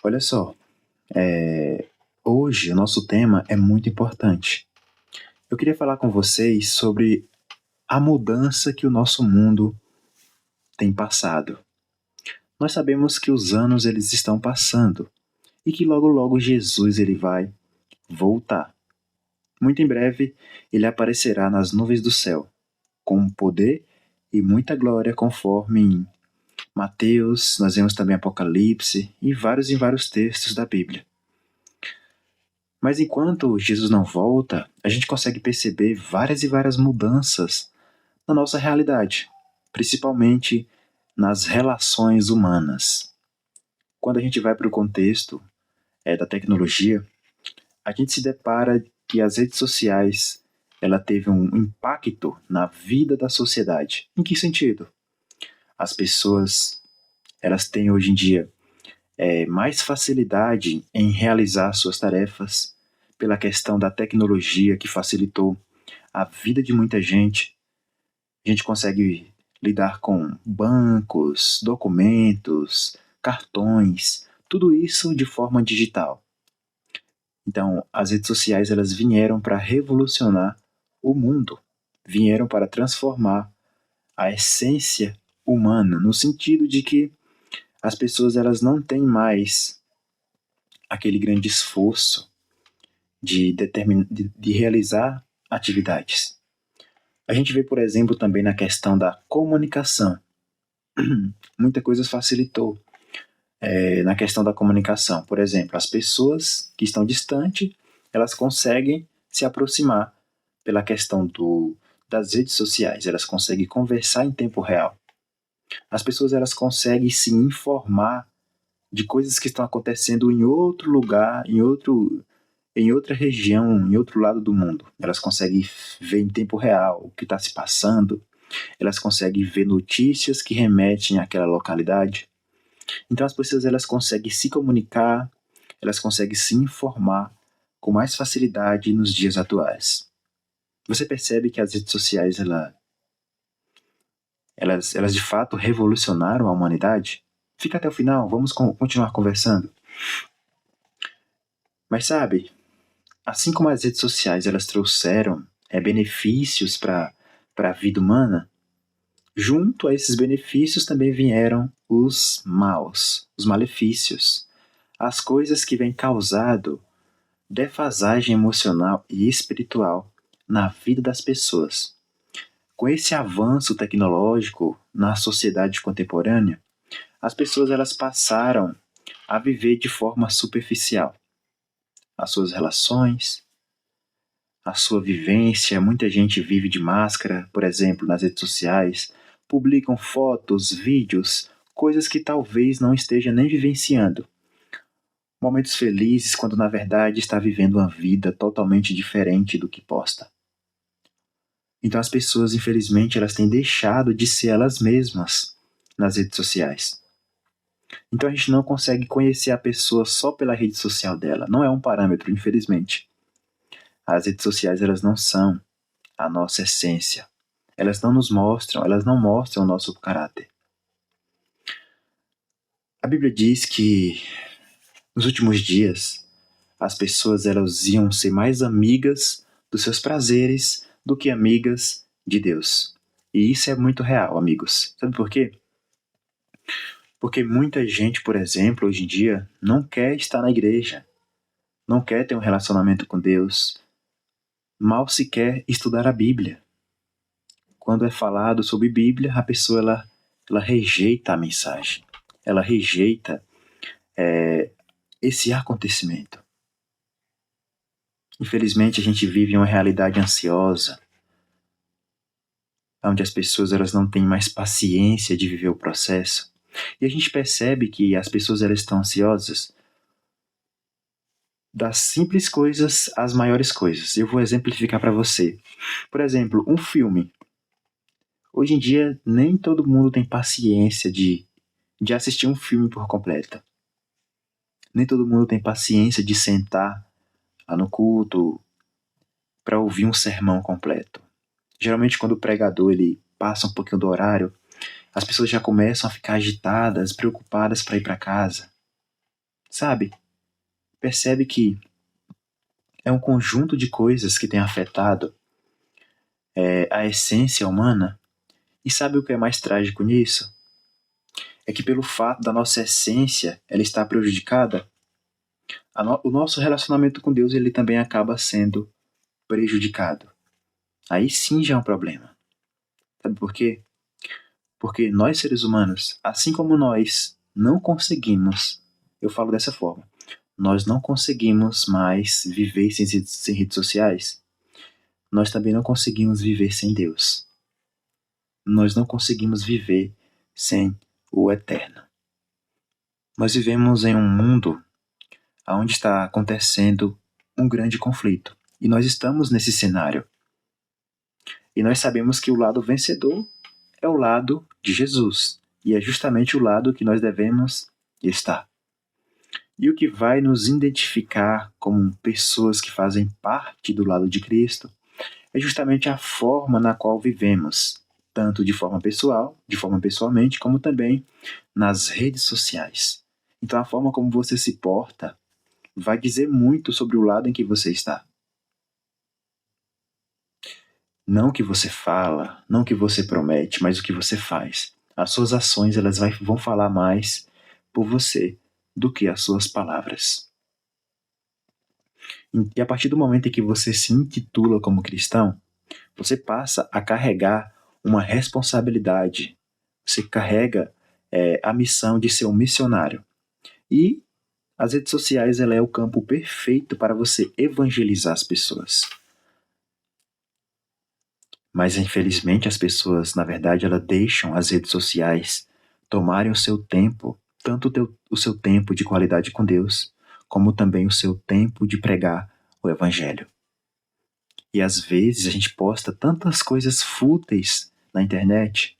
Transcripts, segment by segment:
Olha só, hoje o nosso tema é muito importante. Eu queria falar com vocês sobre a mudança que o nosso mundo tem passado. Nós sabemos que os anos eles estão passando e que logo logo Jesus ele vai voltar. Muito em breve ele aparecerá nas nuvens do céu, com poder e muita glória, conforme em Mateus, nós vemos também Apocalipse e vários textos da Bíblia. Mas enquanto Jesus não volta, a gente consegue perceber várias e várias mudanças na nossa realidade, principalmente nas relações humanas. Quando a gente vai para o contexto da tecnologia, a gente se depara que as redes sociais ela teve um impacto na vida da sociedade. Em que sentido? As pessoas elas têm hoje em dia mais facilidade em realizar suas tarefas pela questão da tecnologia que facilitou a vida de muita gente. A gente consegue lidar com bancos, documentos, cartões, tudo isso de forma digital. Então, as redes sociais elas vieram para revolucionar o mundo, vieram para transformar a essência humana, no sentido de que as pessoas elas não têm mais aquele grande esforço de realizar atividades. A gente vê, por exemplo, também na questão da comunicação. Muita coisa facilitou na questão da comunicação. Por exemplo, as pessoas que estão distantes, elas conseguem se aproximar pela questão das redes sociais. Elas conseguem conversar em tempo real. As pessoas elas conseguem se informar de coisas que estão acontecendo em outro lugar, em outra região, em outro lado do mundo. Elas conseguem ver em tempo real o que está se passando. Elas conseguem ver notícias que remetem àquela localidade. Então as pessoas elas conseguem se comunicar, elas conseguem se informar com mais facilidade nos dias atuais. Você percebe que as redes sociais elas de fato revolucionaram a humanidade? Fica até o final, vamos continuar conversando. Mas sabe, assim como as redes sociais elas trouxeram benefícios para a vida humana, junto a esses benefícios também vieram os maus, os malefícios, as coisas que vêm causado defasagem emocional e espiritual na vida das pessoas. Com esse avanço tecnológico na sociedade contemporânea, as pessoas elas passaram a viver de forma superficial. As suas relações, a sua vivência, muita gente vive de máscara, por exemplo, nas redes sociais, publicam fotos, vídeos, coisas que talvez não esteja nem vivenciando. Momentos felizes quando na verdade está vivendo uma vida totalmente diferente do que posta. Então as pessoas, infelizmente, elas têm deixado de ser elas mesmas nas redes sociais. Então a gente não consegue conhecer a pessoa só pela rede social dela. Não é um parâmetro, infelizmente. As redes sociais elas não são a nossa essência. Elas não nos mostram, elas não mostram o nosso caráter. A Bíblia diz que nos últimos dias as pessoas elas iam ser mais amigas dos seus prazeres do que amigas de Deus. E isso é muito real, amigos. Sabe por quê? Porque muita gente, por exemplo, hoje em dia, não quer estar na igreja, não quer ter um relacionamento com Deus, mal se quer estudar a Bíblia. Quando é falado sobre Bíblia, a pessoa ela rejeita a mensagem, ela rejeita esse acontecimento. Infelizmente, a gente vive em uma realidade ansiosa, onde as pessoas elas não têm mais paciência de viver o processo. E a gente percebe que as pessoas elas estão ansiosas das simples coisas às maiores coisas. Eu vou exemplificar para você. Por exemplo, um filme. Hoje em dia, nem todo mundo tem paciência de assistir um filme por completo. Nem todo mundo tem paciência de sentar lá no culto para ouvir um sermão completo. Geralmente, quando o pregador ele passa um pouquinho do horário, as pessoas já começam a ficar agitadas, preocupadas para ir para casa. Sabe? Percebe que é um conjunto de coisas que tem afetado a essência humana. E sabe o que é mais trágico nisso? É que pelo fato da nossa essência ela estar prejudicada, o nosso relacionamento com Deus ele também acaba sendo prejudicado. Aí sim já é um problema. Sabe por quê? Porque nós seres humanos, assim como nós não conseguimos, eu falo dessa forma, nós não conseguimos mais viver sem redes sociais, nós também não conseguimos viver sem Deus. Nós não conseguimos viver sem o Eterno. Nós vivemos em um mundo onde está acontecendo um grande conflito. E nós estamos nesse cenário. E nós sabemos que o lado vencedor é o lado de Jesus. E é justamente o lado que nós devemos estar. E o que vai nos identificar como pessoas que fazem parte do lado de Cristo é justamente a forma na qual vivemos, tanto de forma pessoal, de forma pessoalmente, como também nas redes sociais. Então a forma como você se porta vai dizer muito sobre o lado em que você está. Não o que você fala, não o que você promete, mas o que você faz. As suas ações elas vão falar mais por você do que as suas palavras. E a partir do momento em que você se intitula como cristão, você passa a carregar uma responsabilidade. Você carrega a missão de ser um missionário. E as redes sociais ela é o campo perfeito para você evangelizar as pessoas. Mas infelizmente as pessoas, na verdade, elas deixam as redes sociais tomarem o seu tempo, tanto o seu tempo de qualidade com Deus, como também o seu tempo de pregar o Evangelho. E às vezes a gente posta tantas coisas fúteis na internet,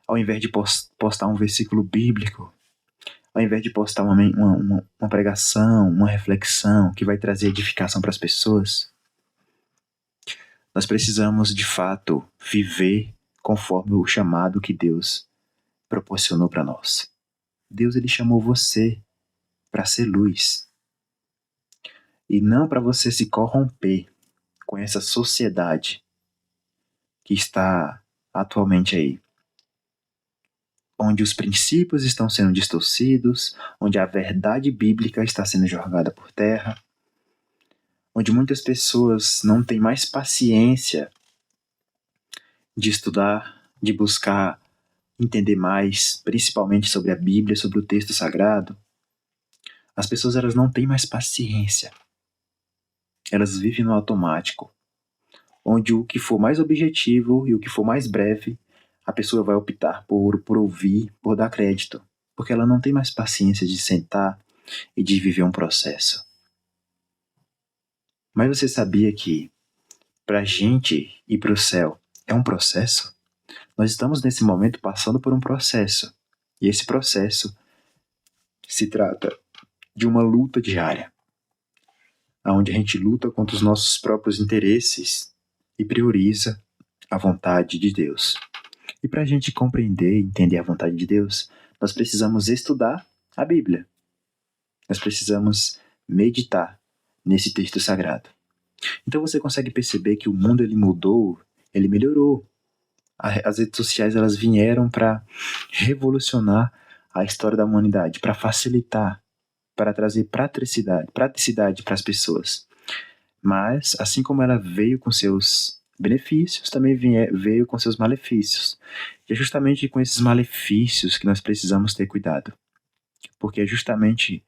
ao invés de postar um versículo bíblico, ao invés de postar uma pregação, uma reflexão que vai trazer edificação para as pessoas, nós precisamos de fato viver conforme o chamado que Deus proporcionou para nós. Deus ele chamou você para ser luz e não para você se corromper com essa sociedade que está atualmente aí, onde os princípios estão sendo distorcidos, onde a verdade bíblica está sendo jogada por terra, onde muitas pessoas não têm mais paciência de estudar, de buscar entender mais, principalmente sobre a Bíblia, sobre o texto sagrado. As pessoas elas não têm mais paciência. Elas vivem no automático, onde o que for mais objetivo e o que for mais breve, a pessoa vai optar por ouvir, por dar crédito, porque ela não tem mais paciência de sentar e de viver um processo. Mas você sabia que para a gente ir para o céu é um processo? Nós estamos nesse momento passando por um processo, e esse processo se trata de uma luta diária, onde a gente luta contra os nossos próprios interesses e prioriza a vontade de Deus. E para a gente compreender e entender a vontade de Deus, nós precisamos estudar a Bíblia. Nós precisamos meditar nesse texto sagrado. Então você consegue perceber que o mundo ele mudou, ele melhorou. As redes sociais elas vieram para revolucionar a história da humanidade, para facilitar, para trazer praticidade para as pessoas. Mas, assim como ela veio com seus benefícios, também veio com seus malefícios. E é justamente com esses malefícios que nós precisamos ter cuidado. Porque é justamente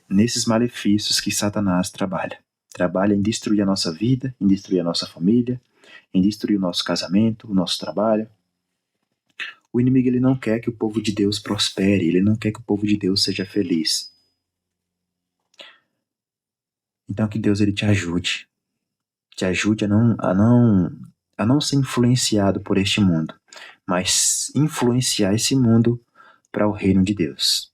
nesses malefícios que Satanás trabalha. Trabalha em destruir a nossa vida, em destruir a nossa família, em destruir o nosso casamento, o nosso trabalho. O inimigo ele não quer que o povo de Deus prospere, ele não quer que o povo de Deus seja feliz. Então que Deus ele te ajude a não ser influenciado por este mundo, mas influenciar esse mundo para o reino de Deus.